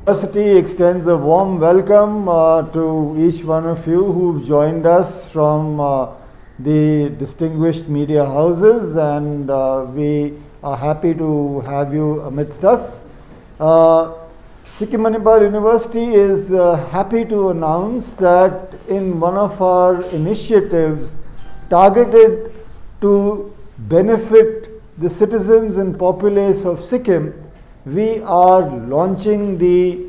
University extends a warm welcome to each one of you who've joined us from the distinguished media houses, and we are happy to have you amidst us. Sikkim Manipal University is happy to announce that in one of our initiatives targeted to benefit the citizens and populace of Sikkim, we are launching the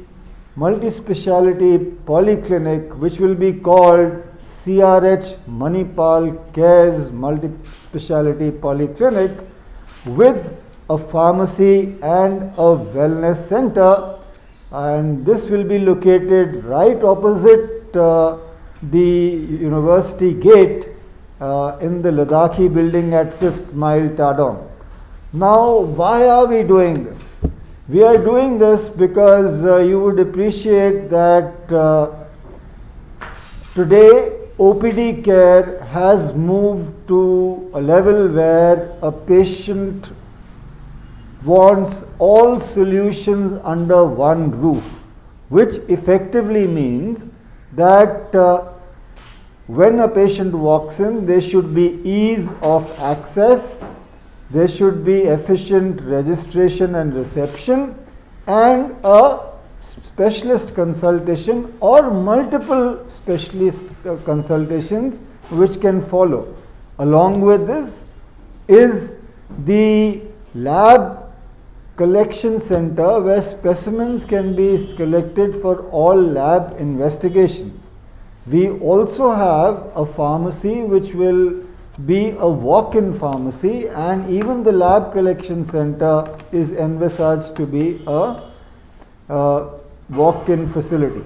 multi-speciality polyclinic, which will be called CRH Manipal Cares Multi-Speciality Polyclinic, with a pharmacy and a wellness center, and this will be located right opposite the university gate in the Ladakhi building at 5th Mile, Tadong. Now, why are we doing this? We are doing this because you would appreciate that today OPD care has moved to a level where a patient wants all solutions under one roof, which effectively means that when a patient walks in, there should be ease of access, there should be efficient registration and reception, and a specialist consultation or multiple specialist consultations which can follow. Along with this is the lab collection center where specimens can be collected for all lab investigations. We also have a pharmacy which will be a walk-in pharmacy, and even the lab collection center is envisaged to be a walk-in facility.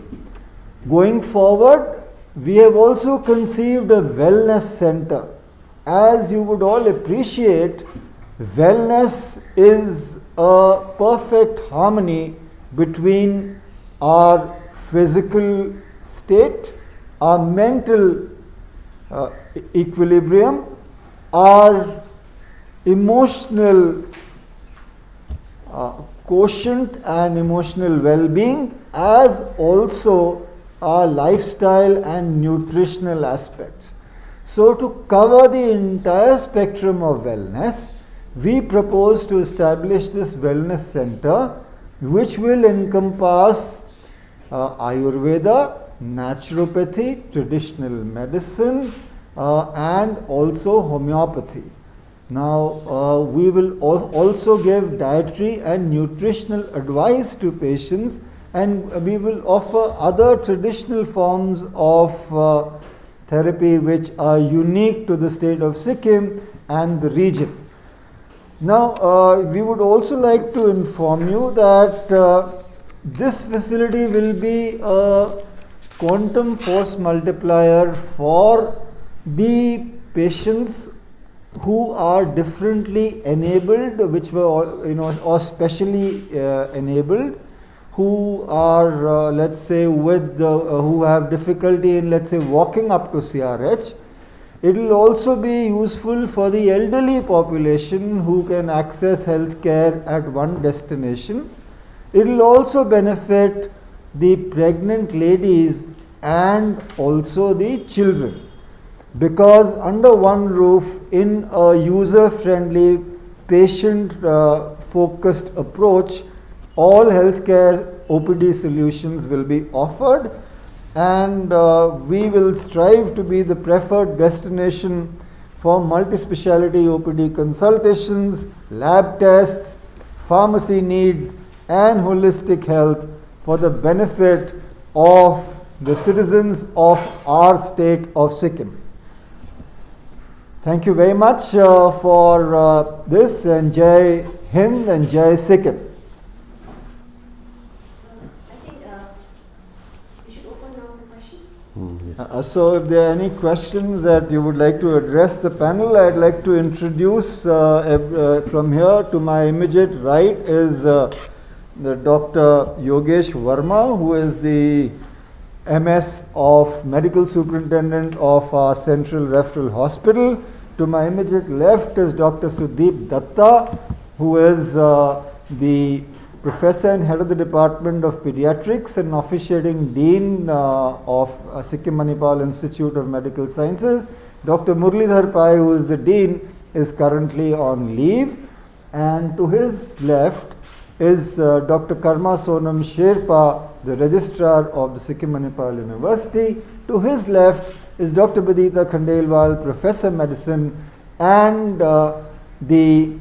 Going forward, we have also conceived a wellness center. As you would all appreciate, wellness is a perfect harmony between our physical state, our mental equilibrium, our emotional quotient and emotional well-being, as also our lifestyle and nutritional aspects. So, to cover the entire spectrum of wellness, we propose to establish this wellness center, which will encompass Ayurveda, naturopathy, traditional medicine, and also homeopathy. Now, we will also give dietary and nutritional advice to patients, and we will offer other traditional forms of therapy which are unique to the state of Sikkim and the region. Now, we would also like to inform you that this facility will be a quantum force multiplier for the patients who are differently enabled, which were or specially enabled, who are let's say who have difficulty in, let's say, walking up to CRH. It will also be useful for the elderly population who can access health care at one destination. It will also benefit the pregnant ladies and also the children, because under one roof, in a user-friendly, patient-focused approach, all healthcare OPD solutions will be offered, and we will strive to be the preferred destination for multi-speciality OPD consultations, lab tests, pharmacy needs, and holistic health for the benefit of the citizens of our state of Sikkim. Thank you very much for this, and Jai Hind and Jai Sikkim. I think we should open now the questions. So if there are any questions that you would like to address the panel, I'd like to introduce from here to my immediate right is the Dr. Yogesh Verma, who is the MS of Medical Superintendent of our Central Referral Hospital. To my immediate left is Dr. Sudeep Datta, who is the Professor and Head of the Department of Pediatrics and Officiating Dean of Sikkim Manipal Institute of Medical Sciences. Dr. Muralidhar Pai, who is the Dean, is currently on leave. And to his left is Dr. Karma Sonam Sherpa, the Registrar of the Sikkim Manipal University. To his left is Dr. Badita Khandelwal, Professor Medicine and the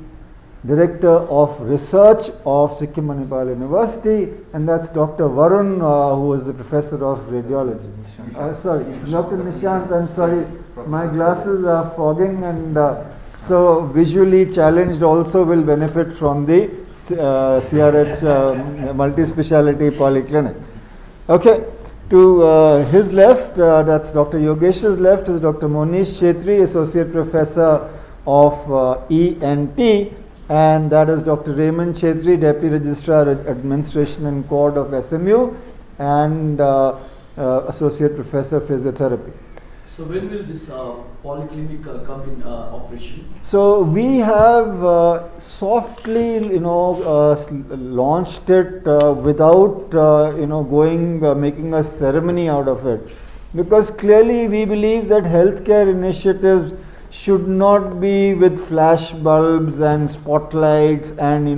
Director of Research of Sikkim Manipal University, and that's Dr. Varun, who is the Professor of Radiology. Sorry, Dr. Nishant, I'm sorry, my glasses are fogging, and so visually challenged also will benefit from the CRH multi-speciality polyclinic. Okay, to his left, that's Dr. Yogesh's left, is Dr. Monish Chetri, Associate Professor of ENT, and that is Dr. Raymond Chetri, Deputy Registrar Administration and Code of SMU, and Associate Professor Physiotherapy. So when will this polyclinic come in operation? So we have softly, launched it without, making a ceremony out of it, because clearly we believe that healthcare initiatives should not be with flash bulbs and spotlights and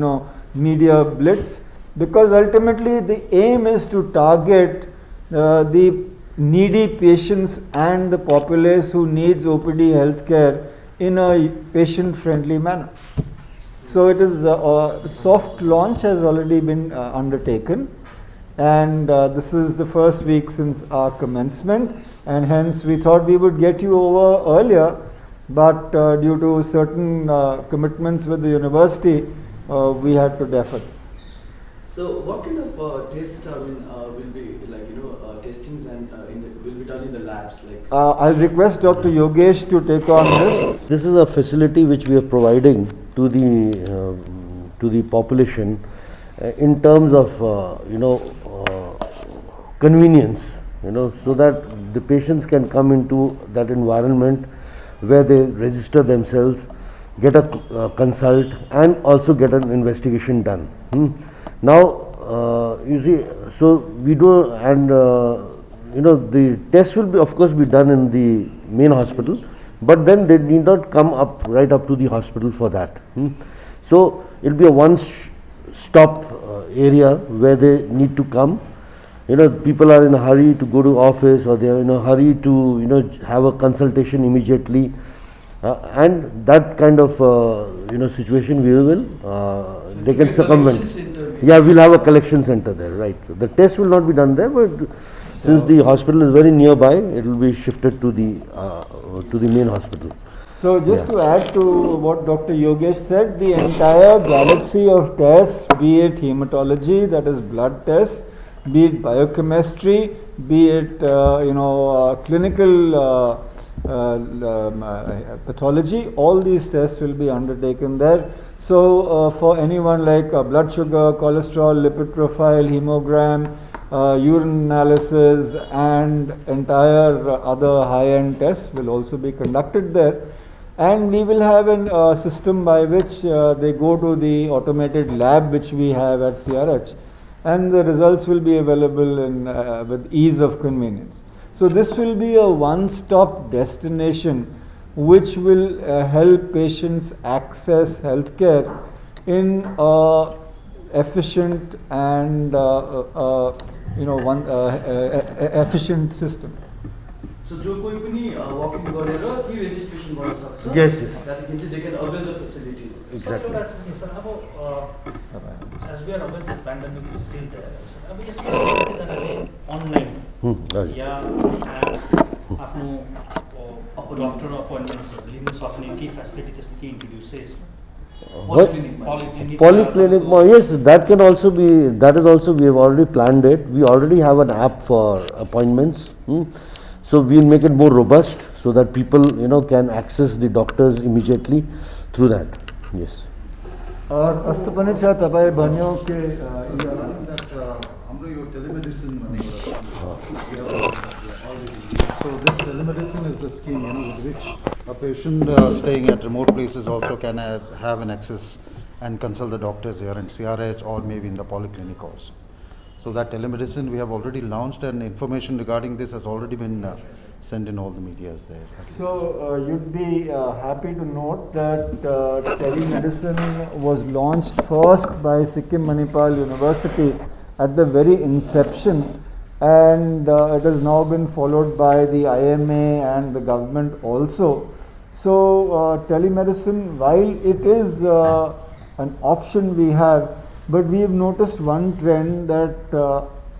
media blitz, because ultimately the aim is to target the needy patients and the populace who needs OPD healthcare in a patient friendly manner. So it is a soft launch has already been undertaken, and this is the first week since our commencement, and hence we thought we would get you over earlier, but due to certain commitments with the university, we had to defer this. So what kind of tests will be testings and will be done in the labs? I'll request Dr. Yogesh to take on this. This is a facility which we are providing to the population in terms of convenience, so that the patients can come into that environment where they register themselves, get a consult, and also get an investigation done. Now, you see, so we do, and the test will be, of course, be done in the main hospital, but then they need not come up right up to the hospital for that. So it will be a one-stop area where they need to come. People are in a hurry to go to office, or they are in a hurry to have a consultation immediately, and that kind of situation we will they can circumvent. Yeah, we'll have a collection center there, right? So the test will not be done there, but since the hospital is very nearby, it will be shifted to the main hospital. So just to add to what Dr. Yogesh said, the entire galaxy of tests, be it hematology, that is blood tests, be it biochemistry, be it clinical pathology, all these tests will be undertaken there. So for anyone like blood sugar, cholesterol, lipid profile, hemogram, urine analysis, and entire other high-end tests will also be conducted there. And we will have a system by which they go to the automated lab which we have at CRH, and the results will be available with ease of convenience. So this will be a one-stop destination which will help patients access healthcare in a efficient and efficient system. So जो कोई पनि walk-in गरेर के registration गर्न सक्छ. Yes. That means they can avail the facilities. Exactly. So, as we are aware, the pandemic is still there. अब yes facilities are online. Right. आफ्नो doctor appointments लिनु सक्ने के facility त्यस्तो के introduce छ यसमा. Polyclinic, yes, that can also be, that is also, we have already planned it. We already have an app for appointments. So we'll make it more robust so that people, can access the doctors immediately through that. Yes. और कस्तो पनि छ तपाईँ भन्यो कि हाम्रो यो telemedicine so this telemedicine is the scheme with which a patient staying at remote places also can have an access and consult the doctors here in CRH or maybe in the polyclinic also. So that telemedicine we have already launched, and information regarding this has already been sent in all the medias there. So you'd be happy to note that telemedicine was launched first by Sikkim Manipal University at the very inception, and it has now been followed by the IMA and the government also. So telemedicine, while it is an option we have, but we have noticed one trend that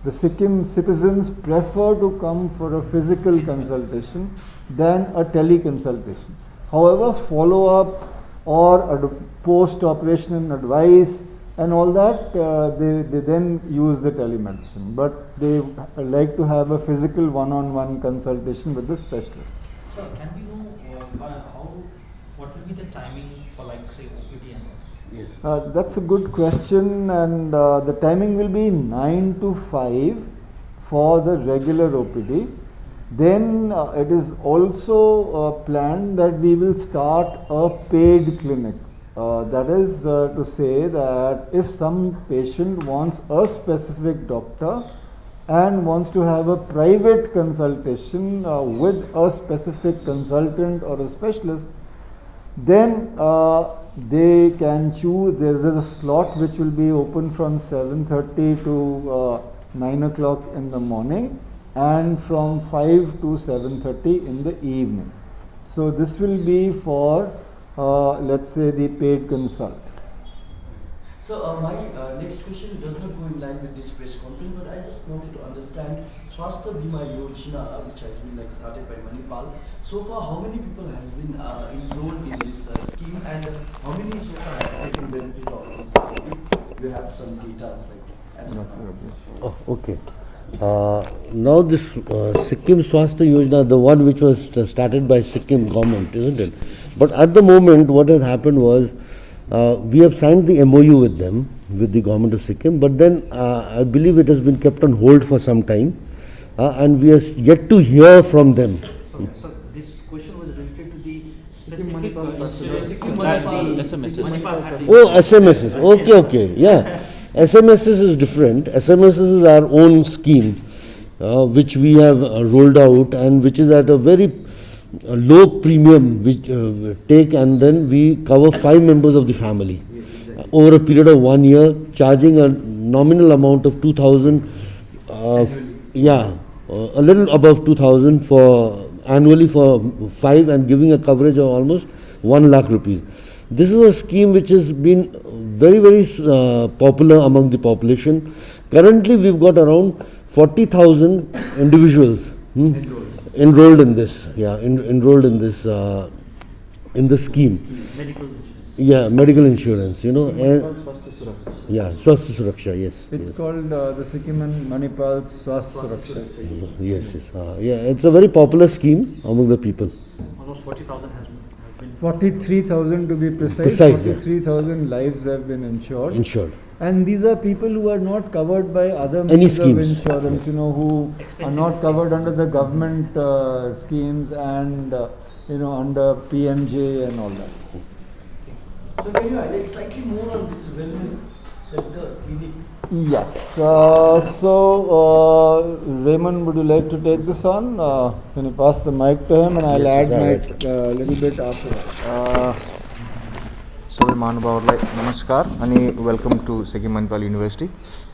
the Sikkim citizens prefer to come for a physical consultation than a teleconsultation. However, follow-up or post-operation advice and all that, they then use the telemedicine. But they like to have a physical one-on-one consultation with the specialist. So can we know what will be the timing for, like, say, OPD and all? That's a good question, and the timing will be 9 to 5 for the regular OPD. Then it is also planned that we will start a paid clinic. That is to say that if some patient wants a specific doctor and wants to have a private consultation with a specific consultant or a specialist, then they can choose. There is a slot which will be open from 7:30 to 9 o'clock in the morning, and from 5 to 7:30 in the evening. So this will be for let's say the paid consult. So my next question does not go in line with this press conference, but I just wanted to understand Swasthya Bima Yojana, which has been like started by Manipal. So far, how many people has been enrolled in this scheme, and how many so far has taken benefit of this? If you have some data like as of now. Oh, okay. Now this Sikkim Swasthya Yojana, the one which was started by Sikkim government, isn't it? But at the moment, what has happened was we have signed the MOU with them, with the government of Sikkim, but then I believe it has been kept on hold for some time, and we are yet to hear from them. So this question was related to the Sikkim specific Manipal SMSs. Oh, SMSs. Okay. Yeah. SMSs is different. SMSs is our own scheme, which we have rolled out, and which is at a very low premium, which take, and then we cover 5 members of the family over a period of 1 year, charging a nominal amount of 2,000. A little above 2,000 for annually for 5, and giving a coverage of almost 1 lakh rupees. This is a scheme which has been very, very popular among the population. Currently, we've got around 40,000 individuals enrolled in this. Enrolled in this in the scheme. Medical insurance. Yeah, medical insurance. And Swasthya Suraksha. Yes. It's called the Sikkim and Manipal Swasthya Suraksha. Yes. It's a very popular scheme among the people. Almost 40,000 has been. 43,000 to be precise. Yeah. 43,000 lives have been insured. And these are people who are not covered by other means of insurance, who are not covered under the government schemes and under PMJ and all that. So can you highlight slightly more on this wellness center clinic? Yes. Raymond, would you like to take this on? Can you pass the mic to him, and I'll add my little bit after that. सबै महानुभावहरूलाई नमस्कार अनि welcome to Sikkim Manipal university.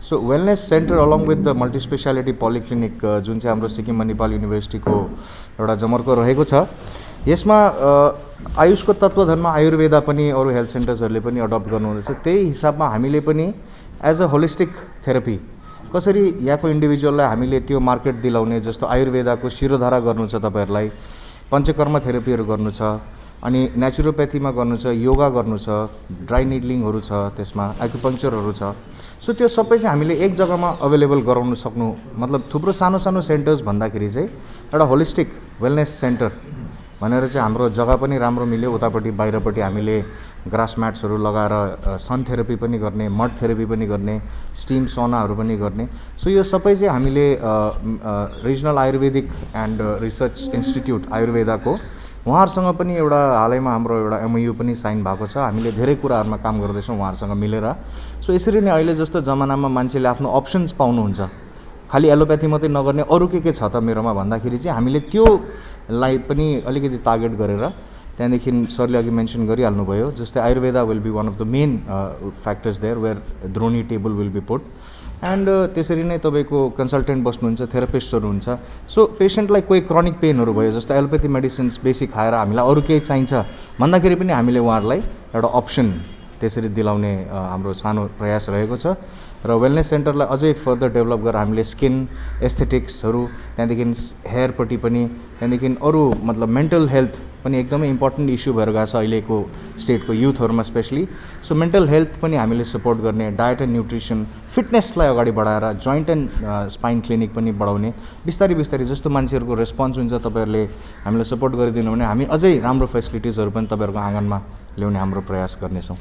So wellness centre along with the multi speciality polyclinic जुन चाहिँ हाम्रो सिक्किम मणिपाल युनिभर्सिटीको एउटा जमर्को रहेको छ, यसमा आयुषको तत्त्वधनमा आयुर्वेदा पनि अरू हेल्थ सेन्टर्सहरूले पनि अडप्ट गर्नुहुँदैछ. त्यही हिसाबमा हामीले पनि एज अ होलिस्टिक थेरापी कसरी यहाँको इन्डिभिजुअललाई हामीले त्यो मार्केट दिलाउने, जस्तो आयुर्वेदाको शिरोधारा गर्नु छ, तपाईँहरूलाई पञ्चकर्म थेरापीहरू गर्नु छ, अनि नेचुरोप्याथीमा गर्नु छ, योगा गर्नु छ, ड्राई निडलिङहरू छ, त्यसमा एक्युपङ्क्चरहरू छ. सो त्यो सबै चाहिँ हामीले एक जग्गामा अवेलेबल गराउन सक्नु, मतलब थुप्रो सानो सानो सेन्टर्स भन्दाखेरि चाहिँ एउटा होलिस्टिक वेलनेस सेन्टर भनेर चाहिँ हाम्रो जग्गा पनि राम्रो मिल्यो. उतापट्टि बाहिरपट्टि हामीले ग्रास म्याट्सहरू लगाएर सन थेरापी पनि गर्ने, मड थेरापी पनि गर्ने, स्टिम सोनाहरू पनि गर्ने. सो यो सबै चाहिँ हामीले regional ayurvedic and research institute आयुर्वेदाको उहाँहरूसँग पनि एउटा हालैमा हाम्रो एउटा MOU पनि साइन भएको छ, हामीले धेरै कुराहरूमा काम गर्दैछौँ उहाँहरूसँग मिलेर। सो यसरी नै अहिले जस्तो जमानामा मान्छेले आफ्नो अप्सन्स पाउनुहुन्छ, खालि एलोप्याथी मात्रै नगर्ने अरू के छ त मेरोमा भन्दाखेरि चाहिँ हामीले त्योलाई पनि अलिकति टार्गेट गरेर त्यहाँदेखि सरले अघि मेन्सन गरिहाल्नुभयो जस्तै Ayurveda will be one of the main factors there where droni table will be put and त्यसरी नै तपाईँको कन्सल्टेन्ट बस्नुहुन्छ, थेरापिस्टहरू हुन्छ। सो पेसेन्टलाई कोही क्रोनिक पेनहरू भयो जस्तो एलोप्याथी मेडिसिन्स बेसी खाएर हामीलाई अरू केही चाहिन्छ भन्दाखेरि पनि हामीले उहाँहरूलाई एउटा अप्सन त्यसरी दिलाउने हाम्रो सानो प्रयास रहेको छ। र वेलनेस सेन्टरलाई अझै फर्दर डेभलप गरेर हामीले स्किन एस्थेटिक्सहरू, त्यहाँदेखि हेयरपट्टि पनि, त्यहाँदेखि अरू मतलब मेन्टल हेल्थ पनि एकदमै इम्पोर्टेन्ट इस्यु भएर गएको छ अहिलेको स्टेटको युथहरूमा स्पेसली। सो मेन्टल हेल्थ पनि हामीले सपोर्ट गर्ने, डायट एन्ड न्युट्रिसन, फिटनेसलाई अगाडि बढाएर जोइन्ट एन्ड स्पाइन क्लिनिक पनि बढाउने, बिस्तारै बिस्तारै जस्तो मान्छेहरूको रेस्पोन्स हुन्छ तपाईँहरूले हामीलाई सपोर्ट गरिदिनु भने हामी अझै राम्रो फेसिलिटिजहरू पनि तपाईँहरूको आँगनमा ल्याउने हाम्रो प्रयास गर्नेछौँ।